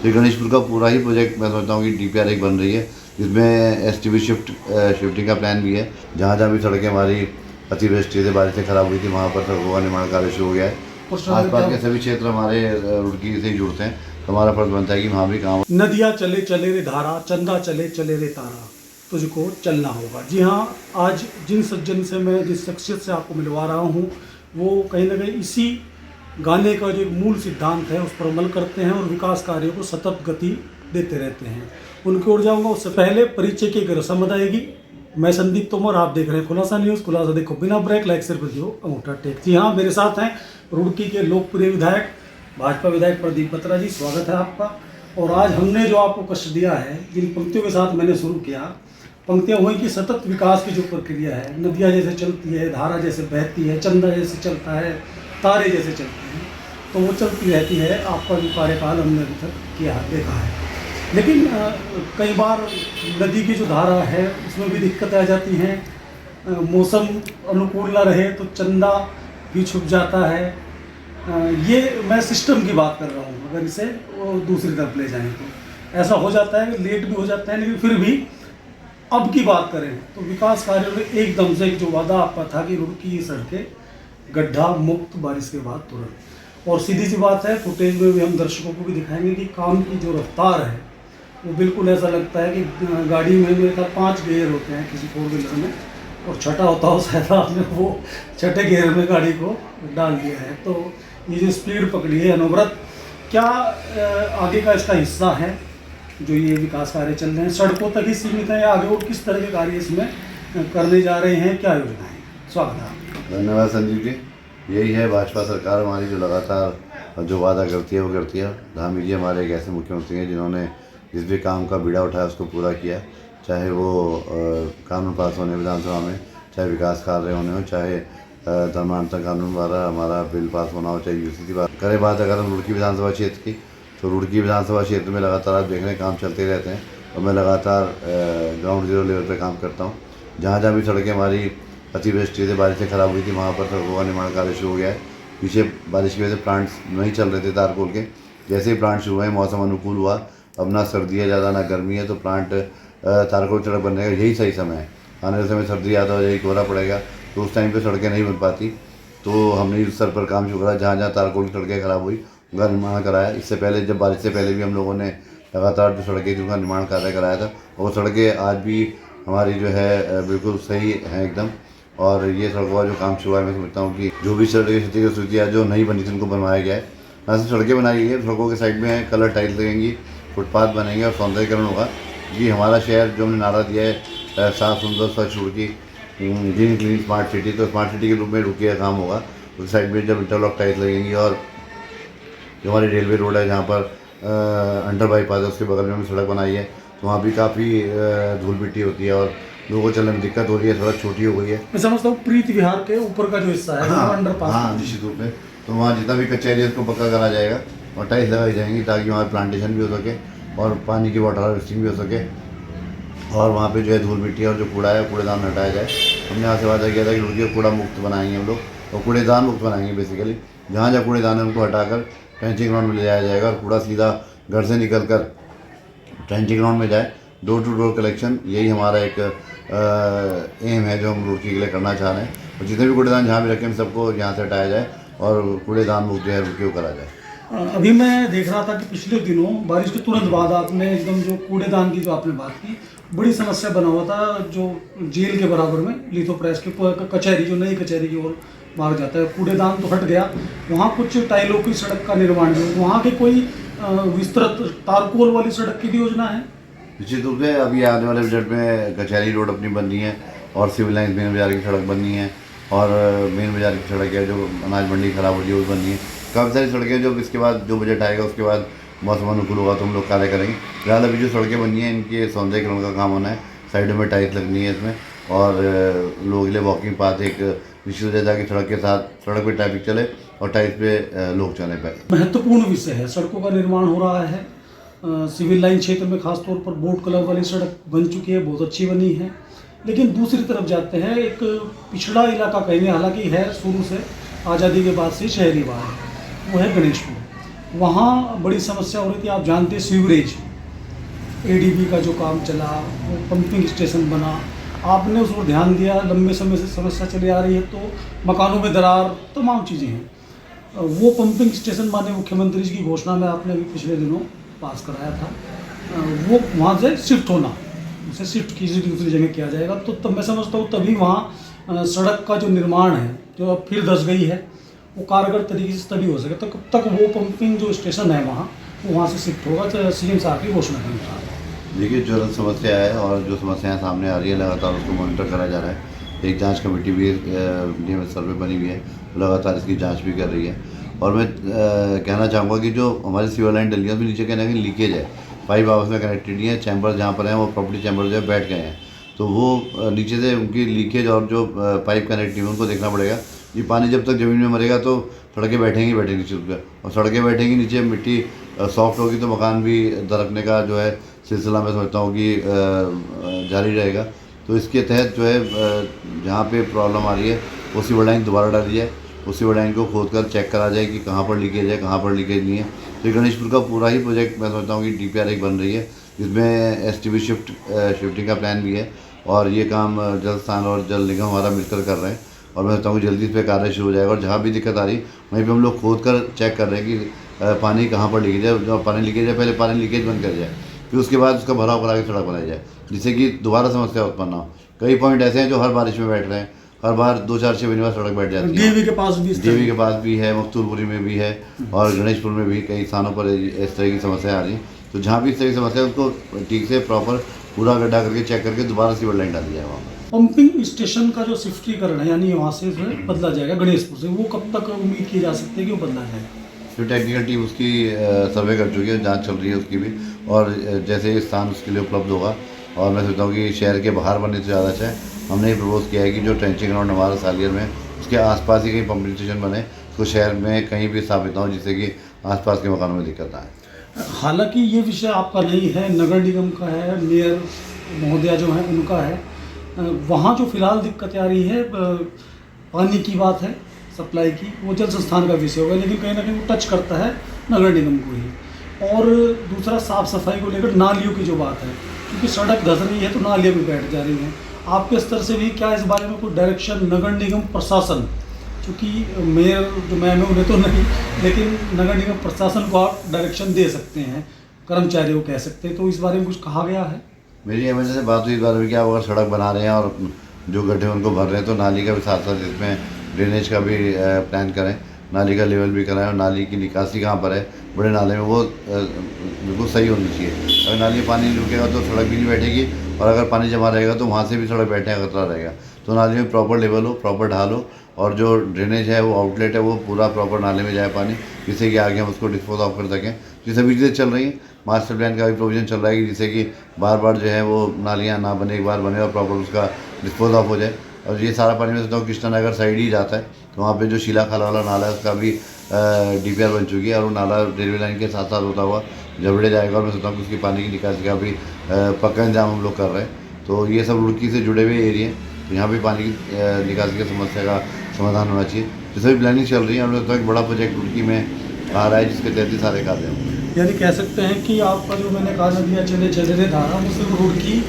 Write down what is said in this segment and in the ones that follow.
तो गणेशपुर का पूरा ही प्रोजेक्ट मैं समझता हूँ कि DPR एक बन रही है, जिसमें STB शिफ्टिंग का प्लान भी है। जहाँ जहाँ भी सड़कें हमारी अतिवृष्टि से बारिश से खराब हुई थी वहाँ पर सड़कों का निर्माण कार्य शुरू हो गया है। आसपास के सभी क्षेत्र हमारे रुड़की से ही जुड़ते हैं, तो हमारा फर्ज बनता है कि वहाँ भी काम। नदियाँ चले चले रे धारा, चंदा चले चले रे तारा, तुझको चलना होगा। जी हाँ, आज जिन सज्जन से मैं जिस शख्सियत से आपको मिलवा रहा हूँ वो कहीं ना कहीं इसी गाने का जो मूल सिद्धांत है उस पर अमल करते हैं और विकास कार्यों को सतत गति देते रहते हैं। उनकी ओर जाऊँगा, उससे पहले परिचय की एक रस्म अदायगी। मैं संदीप तोमर, आप देख रहे हैं खुलासा न्यूज़। खुलासा देखो बिना ब्रेक, लाइक सिर्फ दियो अंगूठा टेक। जी हाँ, मेरे साथ हैं रुड़की के लोकप्रिय विधायक, भाजपा विधायक प्रदीप बत्रा जी, स्वागत है आपका। और आज हमने जो आपको कष्ट दिया है, जिन पंक्तियों के साथ मैंने शुरू किया, पंक्तियाँ हुई कि सतत विकास की जो प्रक्रिया है, नदियाँ जैसे चलती है, धारा जैसे बहती है, चंदा जैसे चलता है, तारे जैसे चलते हैं, तो वो चलती रहती है। आपका जो कार्यकाल हमने अभी तक किया देखा है, लेकिन कई बार नदी की जो धारा है उसमें भी दिक्कतें आ जाती हैं। मौसम अनुकूल ना रहे तो चंदा भी छुप जाता है। ये मैं सिस्टम की बात कर रहा हूँ। अगर इसे वो दूसरी तरफ ले जाएं तो ऐसा हो जाता है कि लेट भी हो जाता है, लेकिन फिर भी अब की बात करें तो विकास कार्यों में एकदम से जो वादा आपका था कि रुड़की की सड़कें गड्ढा मुक्त बारिश के बाद तुरंत। और सीधी सी बात है, फुटेज में भी हम दर्शकों को भी दिखाएंगे कि काम की जो रफ्तार है वो बिल्कुल ऐसा लगता है कि गाड़ी में मेरे ख्याल 5 गियर होते हैं किसी 4 व्हीलर में, और छठा होता हो शायद आपने वो छठे गियर में गाड़ी को डाल दिया है। तो ये जो स्पीड पकड़ी है अनवरत, क्या आगे का इसका हिस्सा है जो ये विकास कार्य चल रहे हैं? सड़कों तक ही सीमित है या आगे और किस तरह के कार्य इसमें करने जा रहे हैं? क्या योजनाएं? स्वागत है आपका। धन्यवाद संजीव जी। यही है भाजपा सरकार हमारी, जो लगातार जो वादा करती है वो करती है। धामी जी हमारे एक ऐसे मुख्यमंत्री हैं जिन्होंने जिस भी काम का बीड़ा उठाया उसको पूरा किया, चाहे वो कानून पास होने विधानसभा में, चाहे विकास कार्य होने हो, चाहे धर्मांतरण कानून द्वारा हमारा बिल पास होना हो, चाहे UCC बात करें। बात अगर हम रुड़की विधानसभा क्षेत्र की, तो रुड़की विधानसभा क्षेत्र में लगातार आप देख रहे हैं काम चलते रहते हैं, और मैं लगातार ग्राउंड जीरो लेवल पर काम करता हूँ। जहाँ जहाँ भी सड़कें हमारी अतिवृष्टि से बारिश से खराब हुई थी वहाँ पर सड़कों का निर्माण कार्य शुरू हो गया है। पीछे बारिश की वजह से प्लांट्स नहीं चल रहे थे तारकोल के, जैसे ही प्लांट शुरू हुए, मौसम अनुकूल हुआ, अब ना सर्दी है ज़्यादा ना गर्मी है, तो प्लांट तारकोल सड़क बनने का यही सही समय है। आने वाले समय सर्दी ज़्यादा हो जाएगी, कोहरा पड़ेगा, तो उस टाइम पे सड़कें नहीं बन पाती। तो हमने इस स्तर पर काम शुरू करा, जहाँ जहाँ तारकोल की सड़कें खराब हुई उनका निर्माण कराया। इससे पहले जब बारिश से पहले भी हम लोगों ने लगातार जो सड़कें थी उनका निर्माण कार्य कराया था, और वो सड़कें आज भी हमारी जो है बिल्कुल सही हैं एकदम। और ये सड़कों का जो काम शुरू है, मैं समझता हूँ कि जो भी सड़कें स्थितियाँ जो नहीं बनी थी उनको बनवाया गया है। ना सिर्फ सड़कें बनाई गई है, सड़कों के साइड में कलर टाइल्स लगेंगी, फुटपाथ बनेंगे और सौंदर्यकरण होगा। ये हमारा शहर जो हमने नारा दिया है, साफ सुंदर स्वच्छ Roorkee, green clean smart city, तो स्मार्ट सिटी के रूप में रुड़की का काम होगा। उस साइड में जब इंटरलॉक टाइल्स लगेंगी, और जो हमारी रेलवे रोड है जहाँ पर अंडर बाईपास है उसके बगल में हमने सड़क बनाई है, तो वहाँ भी काफ़ी धूल मिट्टी होती है और लोगों को चलने में दिक्कत हो रही है, सड़क छोटी हो गई है। मैं समझता हूँ प्रीति विहार के ऊपर का जो हिस्सा है, हाँ निश्चित रूप में, तो वहाँ जितना भी कच्चा एरिया उसको पक्का करा जाएगा और टाइल्स लगाई जाएंगी, ताकि वहाँ प्लांटेशन भी हो सके और पानी की वाटर हार्वेस्टिंग भी हो सके, और वहाँ पे जो है धूल मिट्टी और जो कूड़ा है कूड़ेदान हटाया जाए। हमने यहाँ से वादा किया था कि रुड़की को कूड़ा मुक्त बनाएंगे हम लोग, और कूड़ेदान मुक्त बनाएंगे। बेसिकली जहाँ जहाँ कूड़ेदान है उनको हटाकर ट्रेंचिंग ग्राउंड में ले जाया जाएगा, और कूड़ा सीधा घर से निकल कर ट्रेंचिंग ग्राउंड में जाए। डोर टू डोर कलेक्शन, यही हमारा एक एम है जो हम रुड़की के लिए करना चाह रहे हैं। और जितने भी कूड़ेदान जहाँ भी रखें हम सबको यहाँ से हटाया जाए और कूड़ेदान मुक्त जो है रुड़की को करा जाए। अभी मैं देख रहा था कि पिछले दिनों बारिश के तुरंत बाद आपने एकदम जो कूड़ेदान की जो आपने बात की, बड़ी समस्या बना हुआ था, जो जेल के बराबर में लिथो प्रेस के कचहरी, जो नई कचहरी की ओर भाग जाता है। कूड़ेदान तो हट गया, वहाँ कुछ टाइलों की सड़क का निर्माण भी, वहाँ की कोई विस्तृत तारकोल वाली सड़क की भी योजना है? निश्चित रूप से अभी आने वाले बजट में कचहरी रोड अपनी बननी है, और सिविल लाइन मेन बाजार की सड़क बननी है, और मेन बाजार की सड़क है जो अनाज मंडी खराब हो रही है वो बननी है। काफ़ी सारी सड़कें जो इसके बाद जो बजट आएगा उसके बाद मौसम अनुकूल होगा तो हम लोग कार्य करेंगे। फिलहाल अभी जो सड़कें बननी है इनके सौंदर्यकरण का काम होना है, साइडों में टाइल्स लगनी है इसमें, और लोगों के लिए वॉकिंग पाथ एक निश्चित जगह की सड़क के साथ सड़क पे ट्रैफिक चले और टाइल्स पे लोग चले पाए। महत्वपूर्ण विषय है, सड़कों का निर्माण हो रहा है। सिविल लाइन क्षेत्र में खासतौर पर बोट क्लब वाली सड़क बन चुकी है, बहुत अच्छी बनी है। लेकिन दूसरी तरफ जाते हैं, एक पिछड़ा इलाका कहेंगे, हालांकि है शुरू से आज़ादी के बाद से शहरी वाला, वो है गणेशपुर। वहाँ बड़ी समस्या हो रही थी। आप जानते हैं सीवरेज, एडीबी का जो काम चला, वो पंपिंग स्टेशन बना, आपने उस पर ध्यान दिया, लंबे समय से समस्या चली आ रही है, तो मकानों में दरार, तमाम चीज़ें हैं। वो पंपिंग स्टेशन माननीय मुख्यमंत्री जी की घोषणा में आपने अभी पिछले दिनों पास कराया था, वो वहाँ से शिफ्ट होना, उसे शिफ्ट किसी दूसरी जगह किया जाएगा। तो तब मैं समझता हूँ तभी वहाँ सड़क का जो निर्माण है, जो अब फिर धंस गई है, वो कारगर तरीके से तभी हो सके। तो कब तक वो पंपिंग जो स्टेशन है वहाँ से शिफ्ट होगा, तो सीएम साहब की घोषणा के अनुसार। देखिए, ज्वलंत समस्या है और जो समस्याएं सामने आ रही है लगातार उसको मॉनिटर करा जा रहा है। एक जांच कमेटी भी नियमित स्तर पे बनी हुई है, लगातार इसकी जांच भी कर रही है। और मैं कहना चाहूँगा कि जो हमारी सीवर लाइन डली है उसमें नीचे कहना कि लीकेज है, पाइप आपस में कनेक्टेड नहीं है, चैम्बर जहाँ पर हैं वो प्रॉपर्टी चैम्बर जो है बैठ गए हैं, तो वो नीचे से उनकी लीकेज और जो पाइप कनेक्ट नहीं है उनको देखना पड़ेगा। ये पानी जब तक ज़मीन में मरेगा तो सड़कें बैठेंगी नीचे उस पर, और सड़कें बैठेंगी नीचे, मिट्टी सॉफ्ट होगी तो मकान भी दरकने का जो है सिलसिला मैं समझता हूँ कि जारी रहेगा। तो इसके तहत जो है जहाँ पे प्रॉब्लम आ रही है वो सीवर लाइन दोबारा डाली जाए, उस सीवर लाइन को खोद कर चेक करा जाए कि कहाँ पर लीकेज है, कहाँ पर लीकेज नहीं है। तो ये गणेशपुर का पूरा ही प्रोजेक्ट मैं समझता हूँ कि DPR एक बन रही है, जिसमें STB शिफ्टिंग का प्लान भी है, और ये काम जल स्थान और जल निगम हमारा मिलकर कर रहे हैं। और मैं समझता हूँ कि जल्दी इस पर कार्य शुरू हो जाएगा। और जहाँ भी दिक्कत आ रही वहीं पर हम लोग खोद कर चेक कर रहे हैं कि पानी कहाँ पर लीकेज है। जो पानी लीकेज है पहले पानी लीकेज बंद कर जाए, फिर उसके बाद उसका भराव करा के सड़क बनाई जाए, जिससे कि दोबारा समस्या उत्पन्न हो। कई पॉइंट ऐसे हैं जो हर बारिश में बैठ रहे हैं, हर बार 2-4-6 महीने बाद सड़क बैठ जाती है। डीएवी के पास भी है, मकतूरपुरी में भी है, और गणेशपुर में भी कई स्थानों पर इस तरह की समस्या आ रही है। तो जहाँ भी इस तरह की समस्या है उसको ठीक से प्रॉपर पूरा गड्ढा करके चेक करके दोबारा सीवर लाइन डाल दिया वहाँ पर। पंपिंग स्टेशन का जो शिफ्टीकरण है, यानी वहाँ से बदला जाएगा गणेशपुर से, वो कब तक उम्मीद की जा सकती है कि वो बदला जाएगा? जो टेक्निकल टीम उसकी सर्वे कर चुकी है, जांच चल रही है उसकी भी, और जैसे स्थान उसके लिए उपलब्ध होगा, और मैं सोचता हूँ कि शहर के बाहर बनने से ज़्यादा अच्छा है। हमने ये प्रपोज किया है कि जो ट्रेंचिंग ग्राउंड हमारा सालियर में उसके आसपास ही कहीं पंपिंग स्टेशन बने, तो शहर में कहीं भी स्थापित ना हो, जिससे कि आसपास के मकानों में दिक्कत ना आए। हालांकि ये विषय आपका नहीं है, नगर निगम का है, मेयर महोदया जो है उनका है। वहाँ जो फिलहाल दिक्कत आ रही है, पानी की बात है, सप्लाई की, वो जल संस्थान का विषय होगा, लेकिन कहीं ना कहीं वो टच करता है नगर निगम को ही। और दूसरा साफ़ सफाई को लेकर नालियों की जो बात है, क्योंकि सड़क धंस रही है तो नालियाँ भी बैठ जा रही हैं। आपके स्तर से भी क्या इस बारे में कोई डायरेक्शन नगर निगम प्रशासन, क्योंकि मेयर जो मैम है उन्हें तो नहीं, लेकिन नगर निगम प्रशासन को आप डायरेक्शन दे सकते हैं, कर्मचारियों को कह सकते हैं, तो इस बारे में कुछ कहा गया है? मेरी एमएलए से बात हुई इस बारे में कि आप अगर सड़क बना रहे हैं और जो गड्ढे उनको भर रहे हैं तो नाली का भी साथ साथ इसमें ड्रेनेज का भी प्लान करें, नाली का लेवल भी कराएं, और नाली की निकासी कहाँ पर है बड़े नाले में वो बिल्कुल सही होनी चाहिए। अगर नाली में पानी नहीं रुकेगा तो सड़क भी नहीं बैठेगी, और अगर पानी जमा रहेगा तो वहाँ से भी सड़क बैठने का खतरा रहेगा। तो नाली में प्रॉपर लेवल हो, प्रॉपर ढाल हो, और जो ड्रेनेज है वो आउटलेट है वो पूरा प्रॉपर नाले में जाए पानी, जिससे कि आगे हम उसको डिस्पोज ऑफ कर सकें। ये सभी चीज़ें चल रही हैं, मास्टर प्लान का भी प्रोविजन चल रहा है कि जिससे कि बार बार जो है वो नालियाँ ना बने, एक बार बने और प्रॉपर उसका डिस्पोज ऑफ हो जाए। और ये सारा पानी मैं सोचता हूँ कृष्णा नगर साइड ही जाता है, तो वहाँ पे जो शीला खाला वाला नाला है उसका भी DPR बन चुकी है, और वो नाला रेलवे लाइन के साथ साथ होता हुआ जबड़े जाएगा, और मैं सोचता हूँ कि उसकी पानी की निकासी का भी पक्का इंतजाम हम लोग कर रहे हैं। तो ये सब रुड़की से जुड़े हुए एरिया हैं, तो यहाँ भी पानी की निकासी की समस्या का समाधान होना चाहिए। तो सभी प्लानिंग चल रही है, और मैं सोचता हूँ एक बड़ा प्रोजेक्ट रुड़की में आ रहा है जिसके तहत ही सारे कार्य होंगे। यानी कह सकते हैं कि आपका जो मैंने कहा नदियाँ चले चले धारा, वो सिर्फ रुड़की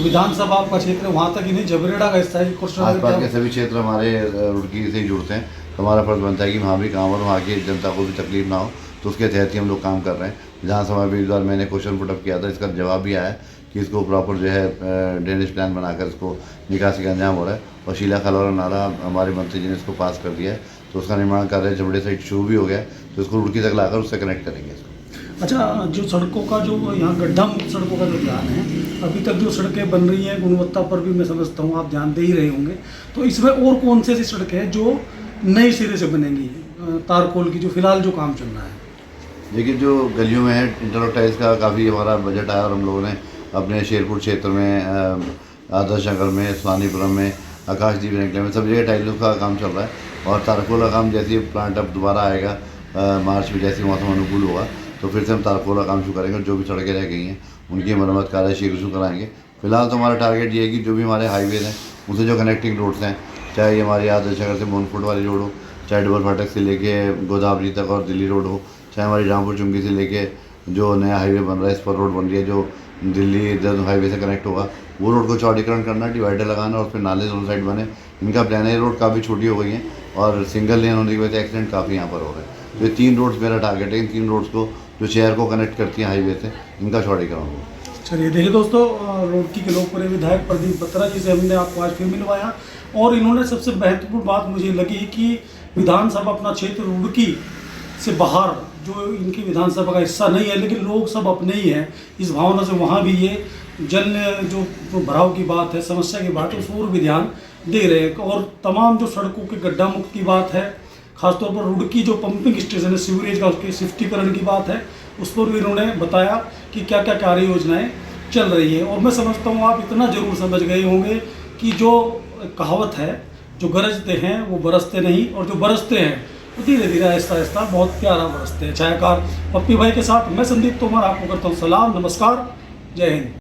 विधानसभा आपका क्षेत्र है, वहाँ तक ही नहीं, झबरेड़ा का हिस्सा है, आसपास के सभी क्षेत्र हमारे रुड़की से ही जुड़ते हैं। तो हमारा फर्ज बनता है कि वहाँ भी काम और वहाँ की जनता को भी तकलीफ ना हो, तो उसके तहत ही हम लोग काम कर रहे हैं। विधानसभा में इस बार मैंने क्वेश्चन पुटअप किया था, इसका जवाब भी आया कि इसको प्रॉपर जो है ड्रेनेज प्लान बनाकर इसको निकासी का इंतजाम हो रहा है। और शीला खाला नाला हमारे मंत्री जी ने इसको पास कर दिया है, तो उसका निर्माण कार्य जबड़े साइड शुरू भी हो गया है, तो इसको रुड़की तक लाकर उससे कनेक्ट करेंगे इसको। अच्छा, जो सड़कों का जो यहाँ गड्ढा मुक्त सड़कों का जो प्लान है, अभी तक जो सड़कें बन रही हैं गुणवत्ता पर भी मैं समझता हूँ आप ध्यान दे ही रहे होंगे, तो इसमें और कौन से ऐसी सड़कें हैं जो नए सिरे से बनेंगी, तारकोल की जो फिलहाल जो काम चल रहा है? देखिए, जो गलियों में है इंटरलॉक टाइल्स का काफ़ी हमारा बजट आया, और हम लोगों ने अपने शेरपुर क्षेत्र में, आदर्श नगर में, स्वानीपुरम में, आकाशदीप निकले में, सब जगह टाइलों का काम चल रहा है। और तारकोल का काम जैसे ही प्लांट अब दोबारा आएगा मार्च में, जैसे मौसम अनुकूल होगा तो फिर से हम तारकोल का काम शुरू करेंगे, और जो भी सड़कें रह गई हैं उनकी मरम्मत कार्य शीघ्र शुरू कराएंगे। फिलहाल तो हमारा टारगेट ये है कि जो भी हमारे हाईवेज हैं उनसे जो कनेक्टिंग रोड्स हैं, चाहे ये हमारी आदर्श नगर से मोनफुट वाली रोड हो, चाहे डबल फाटक से लेके गोदावरी तक और दिल्ली रोड हो, चाहे हमारी रामपुर चुंगी से लेके जो नया हाईवे बन रहा है, इस पर रोड बन रही है जो दिल्ली देहरादून हाईवे से कनेक्ट होगा, वो रोड को चौड़ीकरण करना, डिवाइडर लगाना और उस पर नाले दोनों साइड बने। इनका प्लान है। ये रोड काफ़ी छोटी हो गई है और सिंगल लेन होने की वजह से एक्सीडेंट काफ़ी यहाँ पर हो रहे हैं। तो ये 3 रोड्स मेरा टारगेट है। इन 3 रोड्स को जो शहर को कनेक्ट करती हैं हाईवे से, इनका चौड़ीकरण होगा। चलिए देखिए दोस्तों, रुड़की के लोकप्रिय विधायक प्रदीप बत्रा जी से हमने आपको आज फिर मिलवाया और इन्होंने सबसे महत्वपूर्ण बात मुझे लगी कि विधानसभा अपना क्षेत्र रुड़की से बाहर जो इनकी विधानसभा का हिस्सा नहीं है, लेकिन लोग सब अपने ही हैं, इस भावना से वहाँ भी ये जल जो भराव की बात है, समस्या की बात है, उस पर भी ध्यान दे रहे हैं। और तमाम जो सड़कों के गड्ढा मुक्त की बात है, खासतौर पर रुड़की जो पंपिंग स्टेशन है सीवरेज का, उसके शिफ्टीकरण की बात है, उस पर भी इन्होंने बताया कि क्या क्या कार्य योजनाएं चल रही है। और मैं समझता हूँ आप इतना ज़रूर समझ गए होंगे कि जो कहावत है, जो गरजते हैं वो बरसते नहीं, और जो बरसते हैं वो धीरे धीरे आहिस्ता आहिस्ता बहुत प्यारा बरसते हैं। छायाकार पप्पी भाई के साथ मैं संदीप तोमर आपको करता हूँ सलाम, नमस्कार, जय हिंद।